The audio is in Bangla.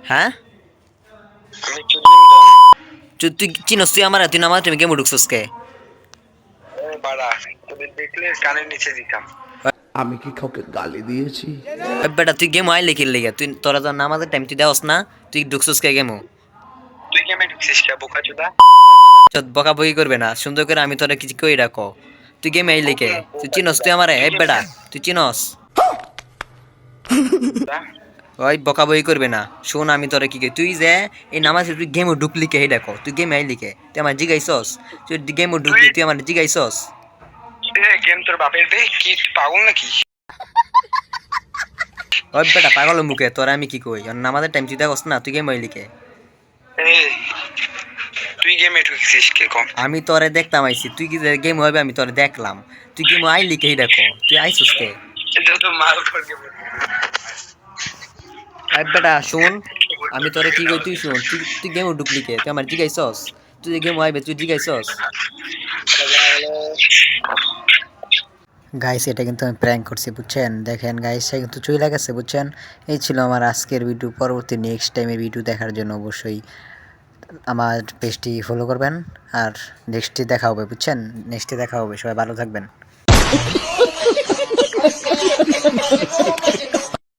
হ্যাঁ আমি চুদিন কম তুই চিনস তুই আমার তুই নামাজ তুমি গেমে ঢুকছস কে বাড়া তোদের দেখলে কানের নিচে দিতাম। আমি কি কাউকে গালি দিয়েছি? ওই বেটা তুই গেম আইলে কি লেগে তুই তোরা তো নামাজের টাইম তুই দেওস না তুই ঢুকছস কে গেমও তুই গেমে ঢুকছিস কে বোকা চোদা? বকা বকি করবে না সুন্দর করে আমি তোরা কিছু কই রাখো তুই গেমে আইলে কে তুই চিনস তুই আমারে এই বেটা তুই চিনস ওই বকা বই করবে না শোন আমি তোরা কি তুই যে এই নামাজ তুই গেমও ঢুকলি কে দেখো তুই গেমে আইলি কে তুই আমার জিগাইছস তুই গেমও ঢুকলি তুই আমার জিগাইছস গেম তোর বাপের বে কি পাগল নাকি? ওই বেটা পাগল মুখে তোরা আমি কি কই নামাজের টাইম তুই দেখস না তুই গেম আইলি কে তুই গেমে ঢুকছিস কে কম? আমি তোরে দেখতাম আইছি তুই কি গেম হবে আমি তোরে দেখলাম তুই গেম আইলি কে দেখো তুই আইছস কে এটা তো মাল করে গেম। ওই বেটা শুন আমি তোরে কি কই তুই শুন তুই গেম ঢুকলি কে তুই আমার জিগাইছস তুই গেম আইবে তুই জিগাইছস গাইস এটা কিন্তু আমি প্র্যাঙ্ক করছি বুঝছেন দেখেন গাইস সে কিন্তু চলে গেছে বুঝছেন এই ছিল আমার আজকের ভিডিও পরবর্তী নেক্সট টাইমের ভিডিও দেখার জন্য অবশ্যই আমার পেজটি ফলো করবেন আর নেক্সটে দেখা হবে বুঝছেন নেক্সটে দেখা হবে সবাই ভালো থাকবেন